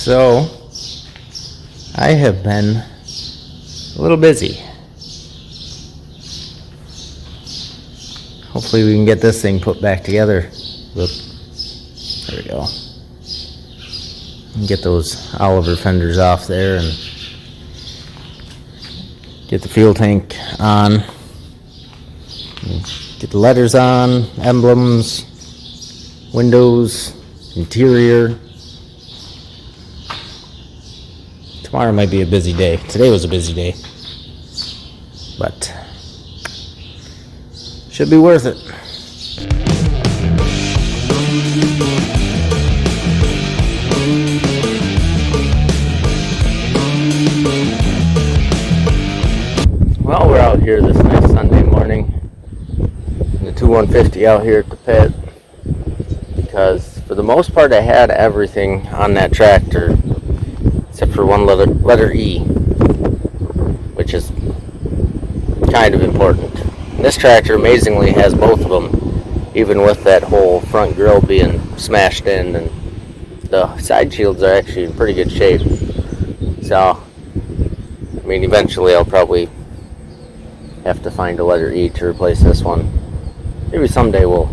So, I have been a little busy. Hopefully we can get this thing put back together. Look, there we go. And get those Oliver fenders off there and get the fuel tank on. Get the letters on, emblems, windows, interior. Tomorrow might be a busy day. Today was a busy day. But should be worth it. Well, we're out here this nice Sunday morning in the 2150 out here at the pit, because for the most part I had everything on that tractor except for one letter E, which is kind of important. And this tractor amazingly has both of them, even with that whole front grille being smashed in, and the side shields are actually in pretty good shape. So, I mean, eventually I'll probably have to find a letter E to replace this one. Maybe someday we'll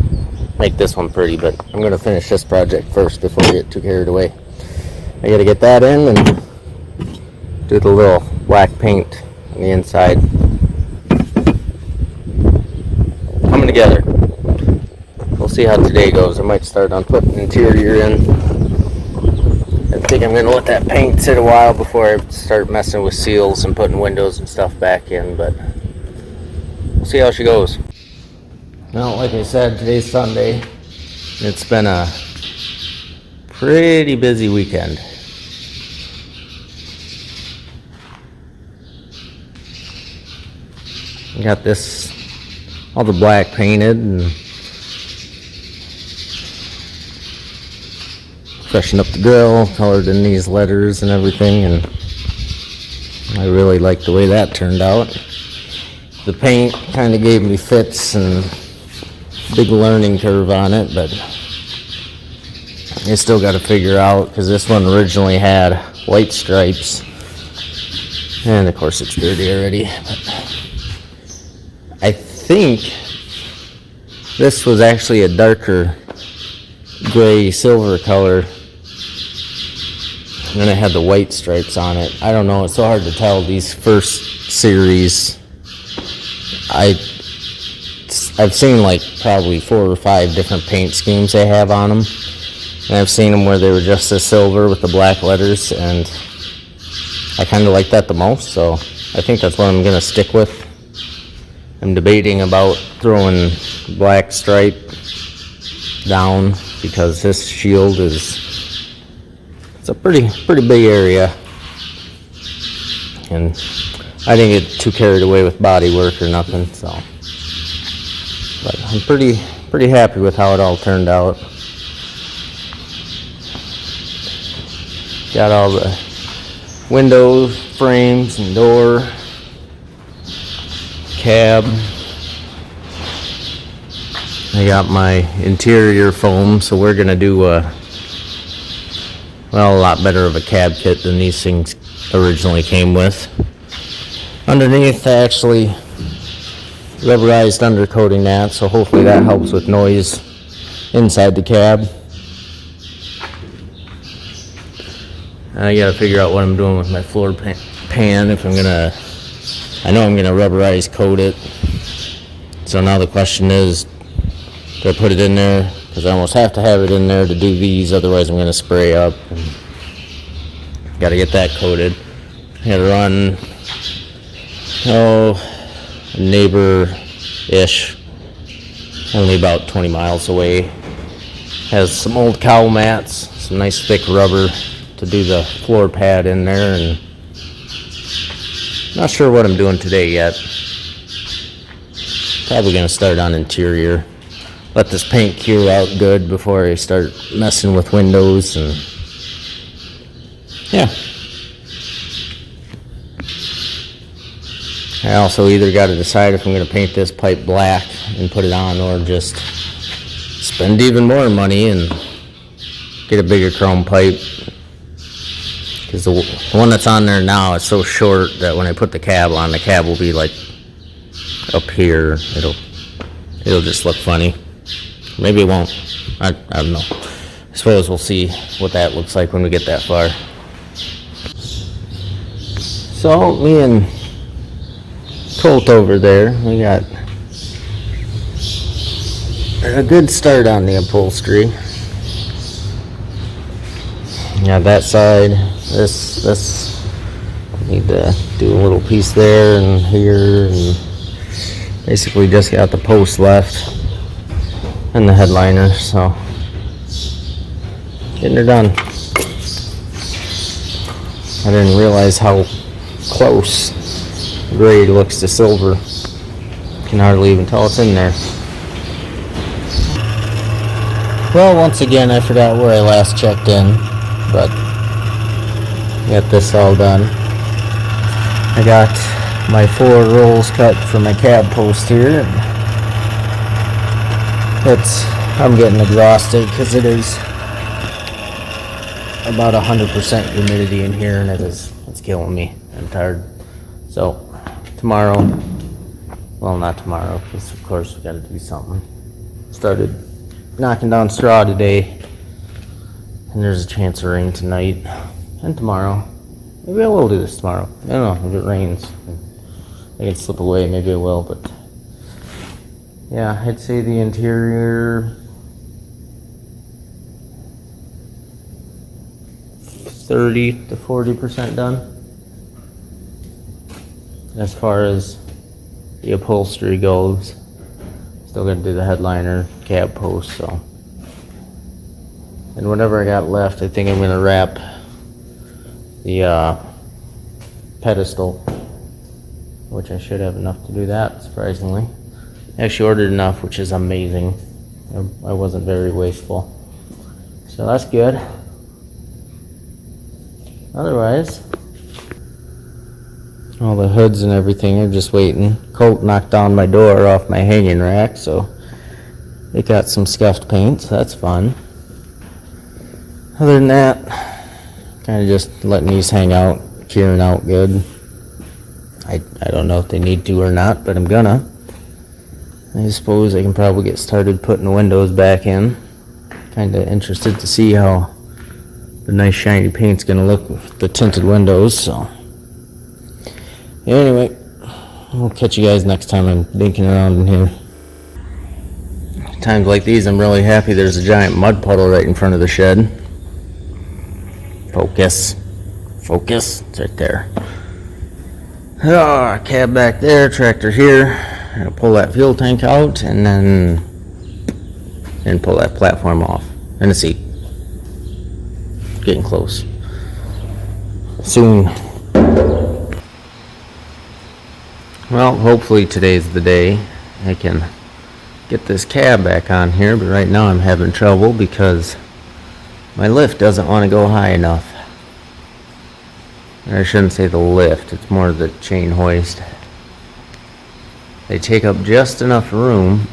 make this one pretty, but I'm going to finish this project first before we get too carried away. I got to get that in and do the little black paint on the inside. Coming together. We'll see how today goes. I might start on putting interior in. I think I'm going to let that paint sit a while before I start messing with seals and putting windows and stuff back in, but we'll see how she goes. Now, like I said, today's Sunday. It's been a pretty busy weekend. Got this, all the black painted and freshened up the grill, colored in these letters and everything, and I really like the way that turned out. The paint kind of gave me fits and big learning curve on it, but I still got to figure out, because this one originally had white stripes, and of course it's dirty already, but I think this was actually a darker gray silver color, and then it had the white stripes on it. I don't know, it's so hard to tell. These first series, I've seen like probably 4 or 5 different paint schemes they have on them, and I've seen them where they were just the silver with the black letters, and I kind of like that the most, so I think that's what I'm going to stick with. I'm debating about throwing black stripe down, because this shield it's a pretty big area, and I didn't get too carried away with body work or nothing, so, but I'm pretty happy with how it all turned out. Got all the window frames and door, cab. I got my interior foam, so we're gonna do a lot better of a cab kit than these things originally came with. Underneath, I actually rubberized undercoating that, so hopefully that helps with noise inside the cab. And I gotta figure out what I'm doing with my floor pan, if I know I'm gonna rubberize coat it. So now the question is, do I put it in there? Because I almost have to have it in there to do these, otherwise I'm gonna spray up. Gotta get that coated. I gotta run, a neighbor-ish, only about 20 miles away. Has some old cowl mats, some nice thick rubber to do the floor pad in there, and not sure what I'm doing today yet. Probably gonna start on interior. Let this paint cure out good before I start messing with windows, and yeah. I also either got to decide if I'm going to paint this pipe black and put it on, or just spend even more money and get a bigger chrome pipe Because the one that's on there now is so short that when I put the cab on, the cab will be like up here. It'll just look funny. Maybe it won't. I don't know. I suppose we'll see what that looks like when we get that far. So me and Colt over there, we got a good start on the upholstery. Yeah, that side, this need to do a little piece there and here, and basically just got the post left and the headliner, so getting her done. I didn't realize how close gray looks to silver. Can hardly even tell it's in there. Well, once again, I forgot where I last checked in, but got this all done. I got my 4 rolls cut for my cab post here. I'm getting exhausted because it is about 100% humidity in here, and it's killing me. I'm tired. So tomorrow, well, not tomorrow, because of course we got to do something. Started knocking down straw today, and there's a chance of rain tonight and tomorrow. Maybe I will do this tomorrow. I don't know if it rains. I can slip away. Maybe I will, but yeah, I'd say the interior 30 to 40% done. As far as the upholstery goes, still gonna do the headliner, cab post, so. And whatever I got left, I think I'm gonna wrap the pedestal, which I should have enough to do that, surprisingly. I actually ordered enough, which is amazing. I wasn't very wasteful, so that's good. Otherwise, all the hoods and everything are just waiting. Colt knocked down my door off my hanging rack, so it got some scuffed paint, so that's fun. Other than that, kind of just letting these hang out, curing out good. I don't know if they need to or not, but I'm gonna. I suppose I can probably get started putting the windows back in. Kind of interested to see how the nice shiny paint's gonna look with the tinted windows, so. Anyway, I'll catch you guys next time I'm dinking around in here. Times like these, I'm really happy there's a giant mud puddle right in front of the shed. Focus. It's right there. Oh, cab back there, tractor here. I'm gonna pull that fuel tank out and then pull that platform off. And the seat. Getting close. Soon. Well, hopefully today's the day I can get this cab back on here, but right now I'm having trouble because my lift doesn't want to go high enough. Or I shouldn't say the lift, it's more the chain hoist. They take up just enough room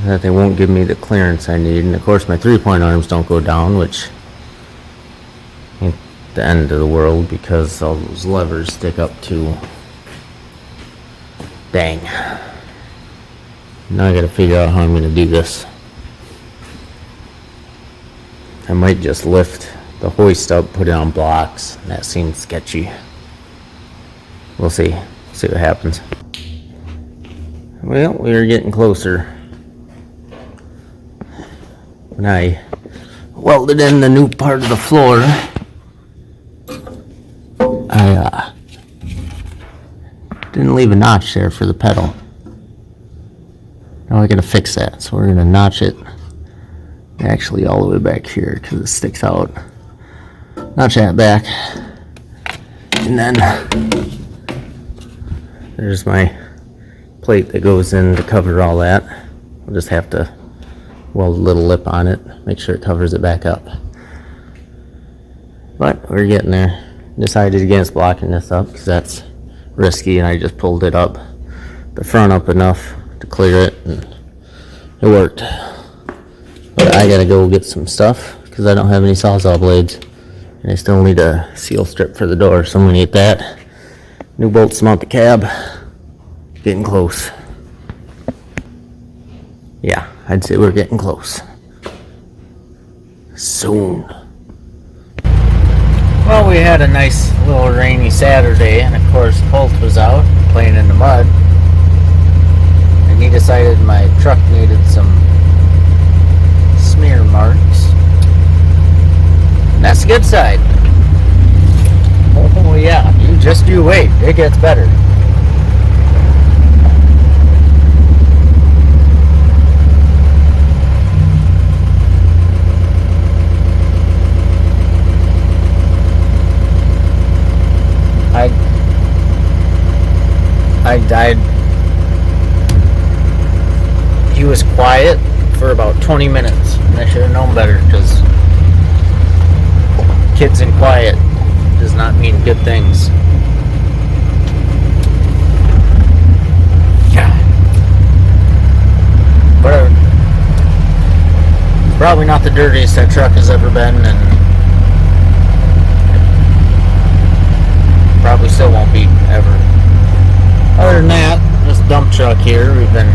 that they won't give me the clearance I need. And of course my 3-point arms don't go down, which ain't the end of the world because all those levers stick up to. Dang. Now I gotta figure out how I'm gonna do this. I might just lift the hoist up, put it on blocks. That seems sketcy. We'll see. See what happens. Well, we're getting closer. When I welded in the new part of the floor, I didn't leave a notch there for the pedal. Now I gotta fix that, so we're gonna notch it actually all the way back here because it sticks out. Notch that back, and then there's my plate that goes in to cover all that. We'll just have to weld a little lip on it, make sure it covers it back up. But we're getting there. Decided against blocking this up because that's risky, and I just pulled it up, the front up enough to clear it, and it worked. But I gotta go get some stuff because I don't have any sawzall blades. And I still need a seal strip for the door, so I'm gonna get that. New bolts to mount the cab. Getting close. Yeah, I'd say we're getting close. Soon. Well, we had a nice little rainy Saturday, and of course Colt was out playing in the mud. And he decided my truck needed some smear marks. And that's the good side. Oh yeah, you wait, it gets better. I died. He was quiet for about 20 minutes, and I should have known better, because kids and quiet does not mean good things. But probably not the dirtiest that truck has ever been, and probably still won't be ever. Other than that, this dump truck here, we've been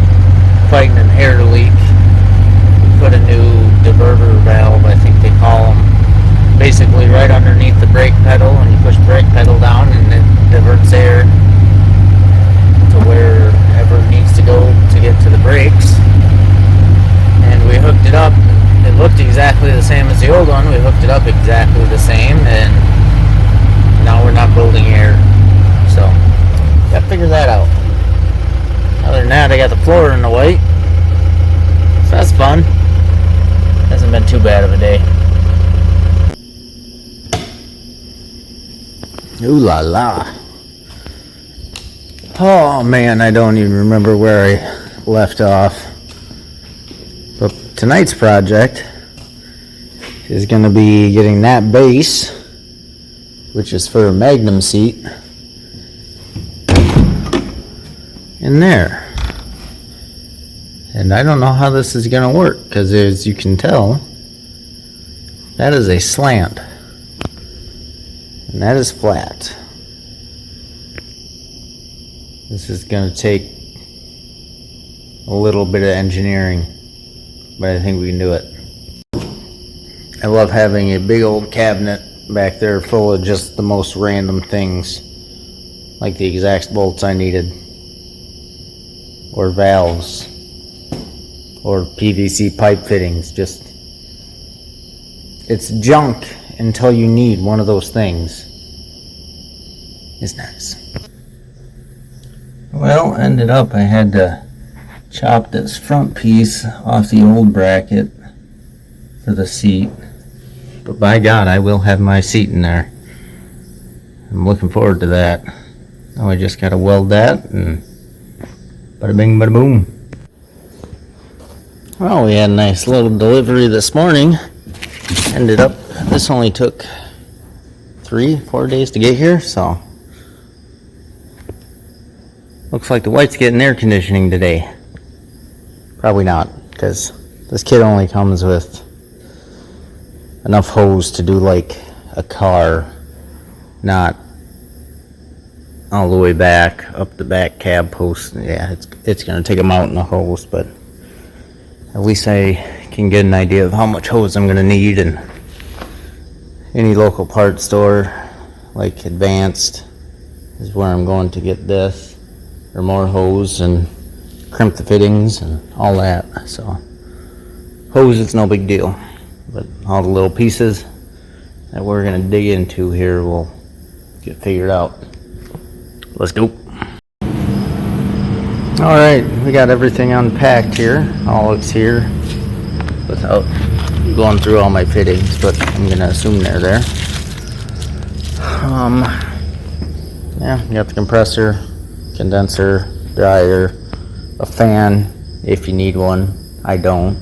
fighting an air leak. We put a new diverter valve, I think they call them, basically right underneath the brake pedal, and you push the brake pedal down and it diverts air to wherever it needs to go to get to the brakes. And we hooked it up. It looked exactly the same as the old one. We hooked it up exactly the same, and now we're not building air. So gotta figure that out. Other than that, I got the floor in the white, so that's fun. Hasn't been too bad of a day. Ooh la la. Oh man, I don't even remember where I left off. But tonight's project is going to be getting that base, which is for a Magnum seat, in there. And I don't know how this is going to work, because as you can tell, that is a slant. And that is flat. This is going to take a little bit of engineering, but I think we can do it. I love having a big old cabinet back there full of just the most random things, like the exact bolts I needed, or valves, or PVC pipe fittings. Just, it's junk until you need one of those things. It's nice. Well, ended up I had to chop this front piece off the old bracket for the seat. But by God, I will have my seat in there. I'm looking forward to that. Now I just gotta weld that, and bada bing, bada boom. Well, we had a nice little delivery this morning. Ended up, this only took 3-4 days to get here, so looks like the wife's getting air conditioning today. Probably not, because this kit only comes with enough hose to do like a car, not all the way back up the back cab post. Yeah, it's gonna take them out in the hose, but at least I can get an idea of how much hose I'm gonna need. And any local parts store like Advanced is where I'm going to get this, or more hose, and crimp the fittings and all that. So hose is no big deal, but all the little pieces that we're gonna dig into here will get figured out. Let's go. Alright, we got everything unpacked here. All it's here without going through all my fittings, but I'm gonna assume they're there. Yeah, you got the compressor, condenser, dryer, a fan if you need one. I don't.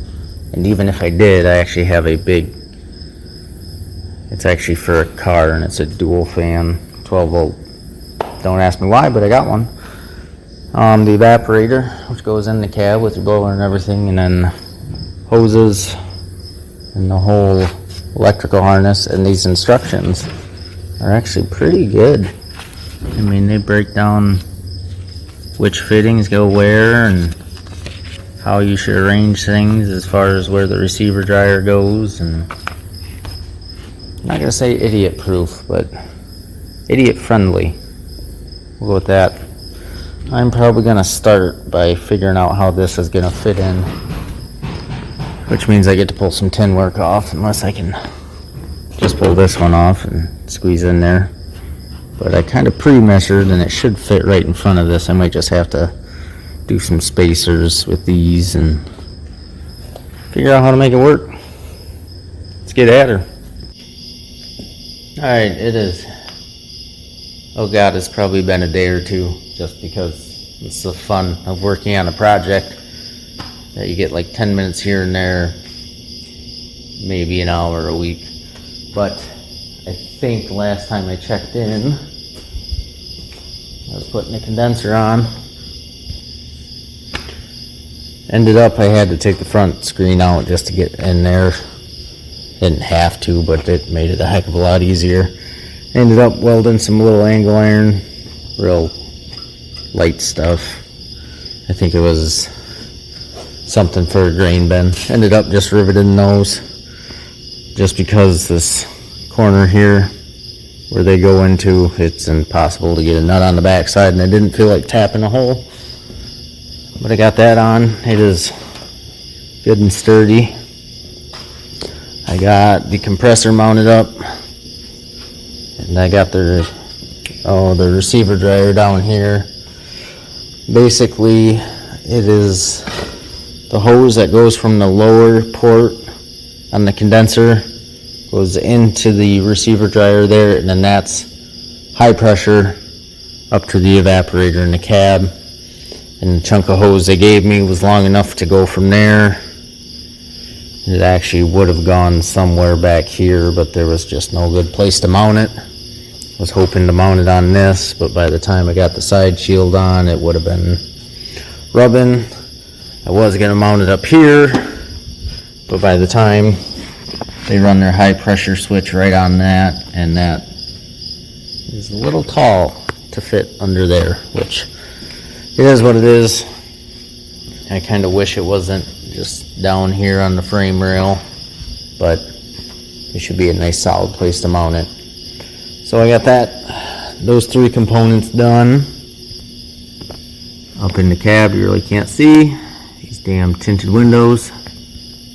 And even if I did, I actually have a big, it's actually for a car, and it's a dual fan, 12 volt. Don't ask me why, but I got one. The evaporator, which goes in the cab with the blower and everything, and then hoses, and the whole electrical harness, and these instructions are actually pretty good. I mean, they break down which fittings go where and how you should arrange things as far as where the receiver dryer goes, and I'm not gonna say idiot proof, but idiot friendly. We'll go with that. I'm probably gonna start by figuring out how this is gonna fit in, which means I get to pull some tin work off, unless I can just pull this one off and squeeze in there. But I kind of pre-measured and it should fit right in front of this. I might just have to do some spacers with these and figure out how to make it work. Let's get at her. Alright, it is. Oh God, it's probably been a day or two, just because it's the fun of working on a project that you get like 10 minutes here and there, maybe an hour a week. But I think last time I checked in, I was putting the condenser on. Ended up I had to take the front screen out just to get in there. Didn't have to, but it made it a heck of a lot easier. Ended up welding some little angle iron, real light stuff. I think it was something for a grain bin. Ended up just riveting those, just because this corner here where they go into, it's impossible to get a nut on the back side, and I didn't feel like tapping a hole. But I got that on. It is good and sturdy. I got the compressor mounted up, and I got the receiver dryer down here. Basically, it is the hose that goes from the lower port on the condenser, goes into the receiver dryer there, and then that's high pressure up to the evaporator in the cab. And the chunk of hose they gave me was long enough to go from there. It actually would have gone somewhere back here, but there was just no good place to mount it. I was hoping to mount it on this, but by the time I got the side shield on, it would have been rubbing. I was going to mount it up here, but by the time they run their high pressure switch right on that, and that is a little tall to fit under there, which it is what it is. I kind of wish it wasn't just down here on the frame rail, but it should be a nice solid place to mount it. So I got those three components done. Up in the cab, you really can't see these damn tinted windows.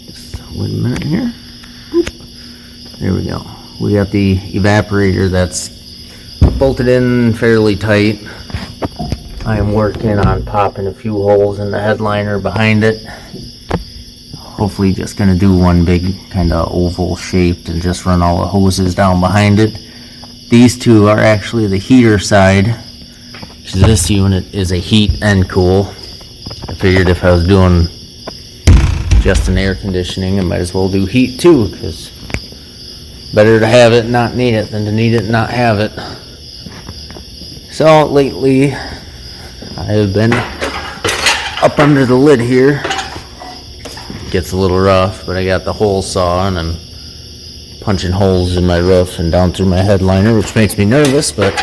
Just wait a minute here. Boop. There we go. We got the evaporator that's bolted in fairly tight. I am working on popping a few holes in the headliner behind it. Hopefully just going to do one big kind of oval shaped and just run all the hoses down behind it. These two are actually the heater side. This unit is a heat and cool. I figured if I was doing just an air conditioning, I might as well do heat too, because better to have it and not need it than to need it and not have it. So lately I have been up under the lid here. Gets a little rough, but I got the hole saw and I'm punching holes in my roof and down through my headliner, which makes me nervous, but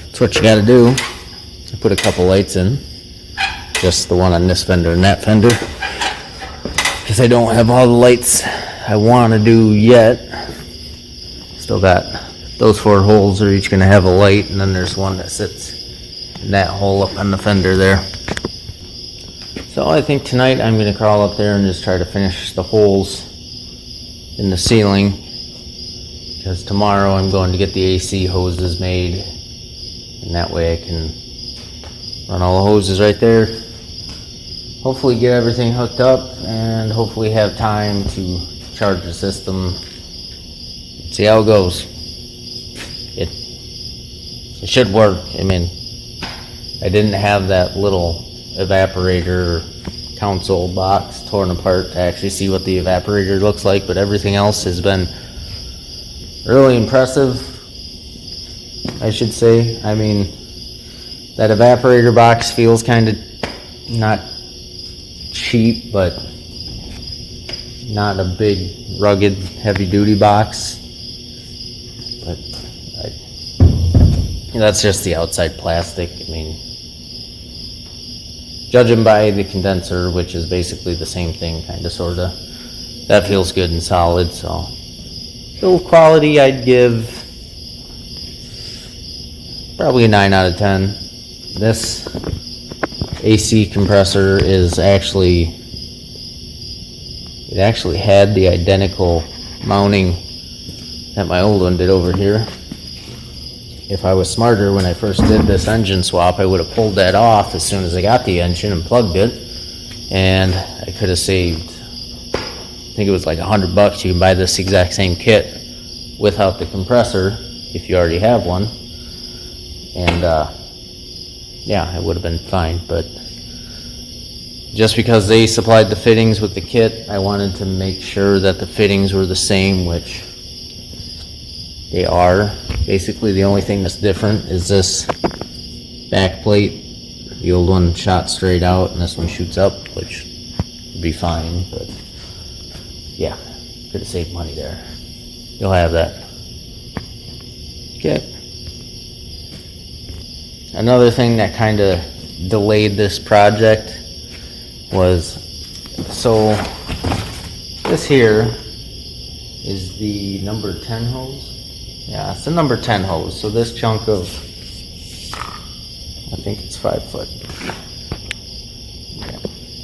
it's what you gotta do. I put a couple lights in, just the one on this fender and that fender, because I don't have all the lights I want to do yet. Still got those 4 holes are each going to have a light, and then there's one that sits in that hole up on the fender there. So I think tonight I'm going to crawl up there and just try to finish the holes in the ceiling, because tomorrow I'm going to get the AC hoses made, and that way I can run all the hoses right there. Hopefully get everything hooked up, and hopefully have time to charge the system. See how it goes. It should work. I mean, I didn't have that little evaporator console box torn apart to actually see what the evaporator looks like, but everything else has been really impressive, I should say. I mean, that evaporator box feels kind of not cheap, but not a big, rugged, heavy-duty box, but that's just the outside plastic. I mean, judging by the condenser, which is basically the same thing, kind of, sort of, that feels good and solid. So build quality, I'd give probably a 9 out of 10. This AC compressor is actually, it actually had the identical mounting that my old one did over here. If I was smarter when I first did this engine swap, I would have pulled that off as soon as I got the engine and plugged it, and I could have saved, I think it was like $100. You can buy this exact same kit without the compressor if you already have one, and yeah, it would have been fine. But just because they supplied the fittings with the kit, I wanted to make sure that the fittings were the same, which they are. Basically, the only thing that's different is this back plate. The old one shot straight out, and this one shoots up, which would be fine, but yeah, could have saved money there. You'll have that. Okay. Another thing that kind of delayed this project was, so this here is the number 10 hose. Yeah, it's the number 10 hose. So this chunk of, I think it's 5 foot.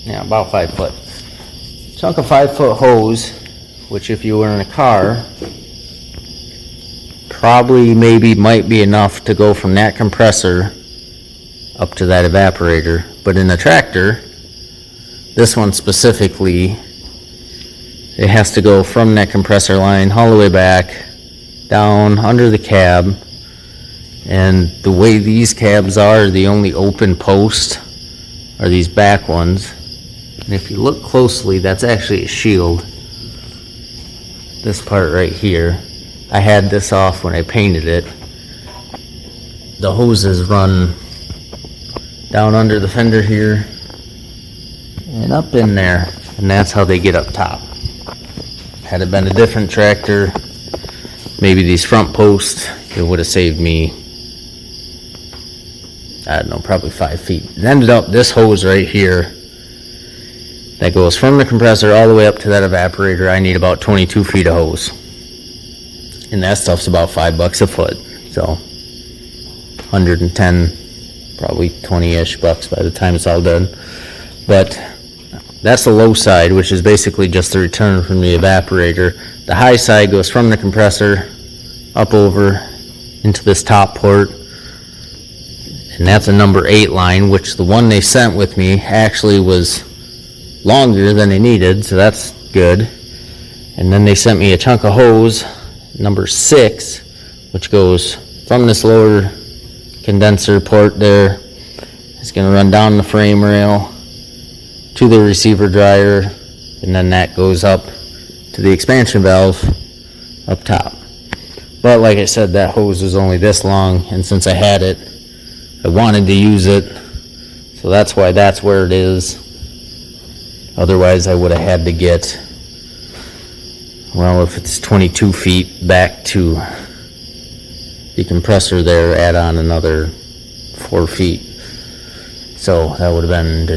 Yeah, about 5 foot. Chunk of 5 foot hose, which if you were in a car, probably maybe might be enough to go from that compressor up to that evaporator. But in a tractor, this one specifically, it has to go from that compressor line all the way back down under the cab, and the way these cabs are, the only open post are these back ones, and if you look closely, that's actually a shield. This part right here, I had this off when I painted it. The hoses run down under the fender here and up in there, and that's how they get up top. Had it been a different tractor, maybe these front posts, it would have saved me, I don't know, probably 5 feet. It ended up this hose right here that goes from the compressor all the way up to that evaporator. I need about 22 feet of hose, and that stuff's about $5 a foot, so 110, probably 20-ish bucks by the time it's all done. But that's the low side, which is basically just the return from the evaporator. The high side goes from the compressor up over into this top port, and that's a number 8 line, which the one they sent with me actually was longer than they needed, so that's good. And then they sent me a chunk of hose, number 6, which goes from this lower condenser port there. It's going to run down the frame rail to the receiver dryer, and then that goes up to the expansion valve up top. But like I said, that hose was only this long, and since I had it, I wanted to use it, so that's why that's where it is. Otherwise I would have had to get, well, if it's 22 feet back to the compressor there, add on another 4 feet, so that would have been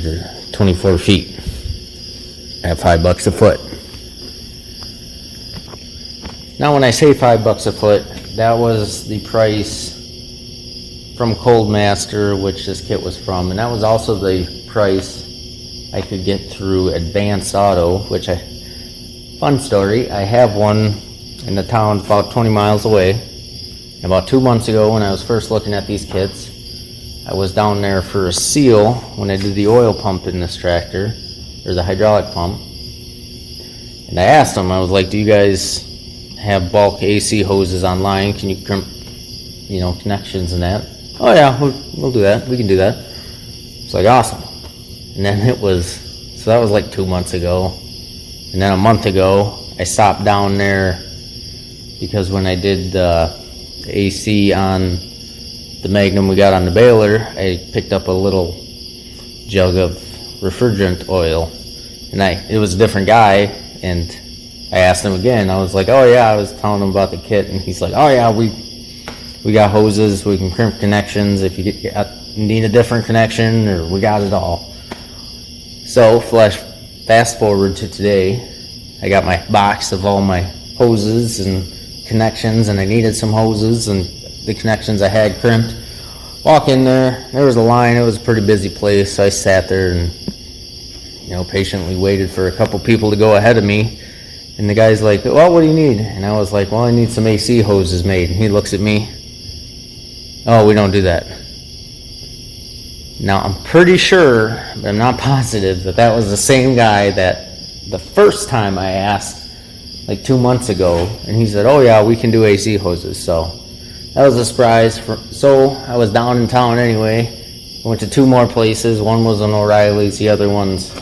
24 feet at $5 a foot. Now when I say $5 a foot, that was the price from Cold Master, which this kit was from, and that was also the price I could get through Advanced Auto, which fun story, I have one in the town about 20 miles away. About 2 months ago, when I was first looking at these kits, I was down there for a seal when I did the oil pump in this tractor, or the hydraulic pump, and I asked them, I was like, do you guys have bulk AC hoses online? Can you crimp, connections and that? Oh yeah, we'll do that. We can do that. It's like, awesome. And then that was like 2 months ago. And then a month ago, I stopped down there because when I did the AC on the Magnum we got on the baler, I picked up a little jug of refrigerant oil, and it was a different guy, and I asked him again. I was like, oh yeah, I was telling him about the kit, and he's like, oh yeah, we got hoses, we can crimp connections if you need a different connection, or we got it all. So fast forward to today, I got my box of all my hoses and connections, and I needed some hoses, and the connections I had crimped. Walk in there was a line. It was a pretty busy place, so I sat there and patiently waited for a couple people to go ahead of me. And the guy's like, well, what do you need? And I was like, well, I need some AC hoses made. And he looks at me, oh, we don't do that. Now, I'm pretty sure, but I'm not positive, that was the same guy that the first time I asked, like 2 months ago, and he said, oh yeah, we can do AC hoses. So that was a surprise. So I was down in town anyway. I went to 2 more places. One was an O'Reilly's, the other one's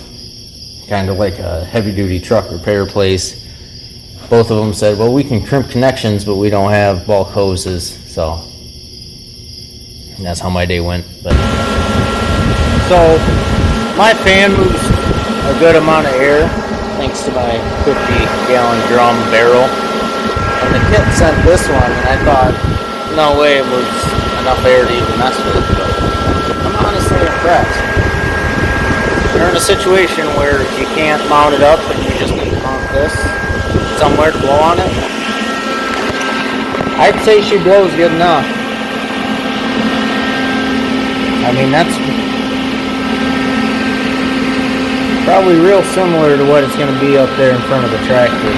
kind of like a heavy-duty truck repair place. Both of them said, well, we can crimp connections, but we don't have bulk hoses. So that's how my day went. But so my fan moves a good amount of air thanks to my 50-gallon drum barrel. And the kit sent this one, and I thought, no way it moves enough air to even mess with. But I'm honestly impressed. You're in a situation where you can't mount it up and you just need to mount this somewhere to blow on it. I'd say she blows good enough. I mean, that's probably real similar to what it's going to be up there in front of the tractor.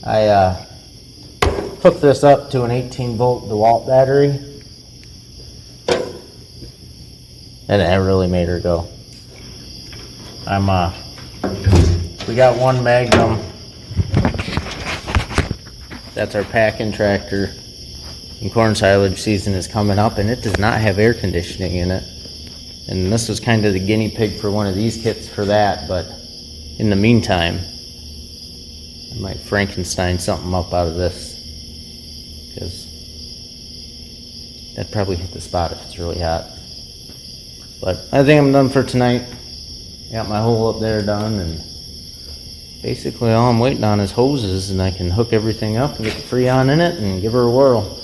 I hooked this up to an 18-volt DeWalt battery, and it really made her go. We got one Magnum. That's our packing tractor. And corn silage season is coming up, and it does not have air conditioning in it. And this was kind of the guinea pig for one of these kits for that, but in the meantime, I might Frankenstein something up out of this, because that'd probably hit the spot if it's really hot. But I think I'm done for tonight. Got my hole up there done, and basically all I'm waiting on is hoses, and I can hook everything up and get the Freon in it and give her a whirl.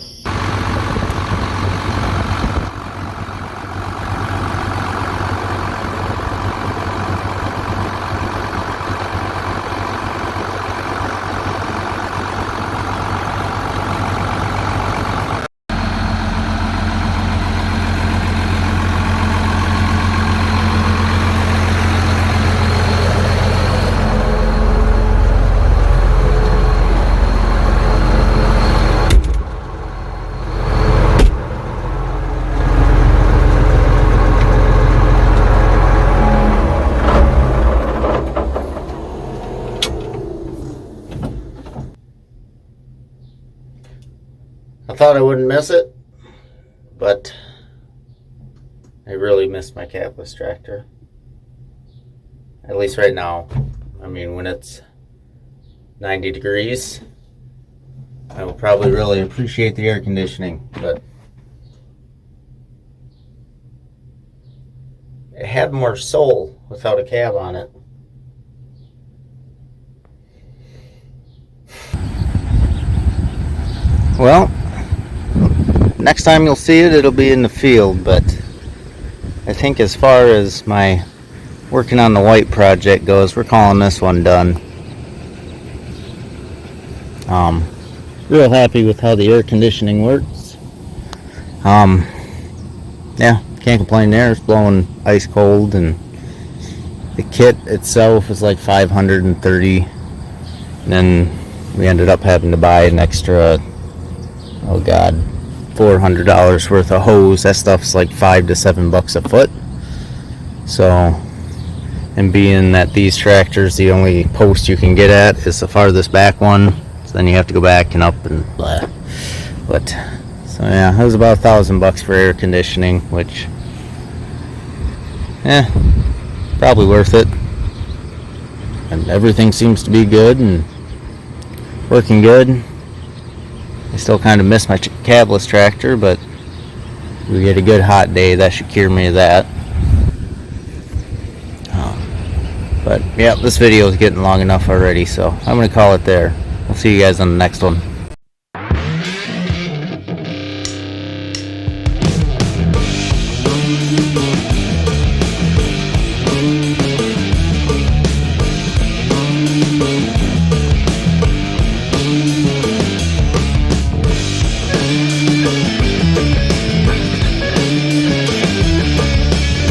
I thought I wouldn't miss it, but I really miss my cabless tractor. At least right now. I mean, when it's 90 degrees, I will probably really appreciate the air conditioning, but it had more soul without a cab on it. Well, next time you'll see it, it'll be in the field, but I think as far as my working on the white project goes, we're calling this one done. Real happy with how the air conditioning works. Yeah, can't complain there. It's blowing ice cold, and the kit itself is like $530, and then we ended up having to buy an extra, oh god, $400 worth of hose. That stuff's like $5 to $7 a foot. So, and being that these tractors, the only post you can get at is the farthest back one, so then you have to go back and up and blah. But so yeah, it was about $1,000 for air conditioning, which probably worth it. And everything seems to be good and working good. I still kind of miss my cabless tractor, but we get a good hot day, that should cure me of that. But yeah, this video is getting long enough already, so I'm going to call it there. We'll see you guys on the next one.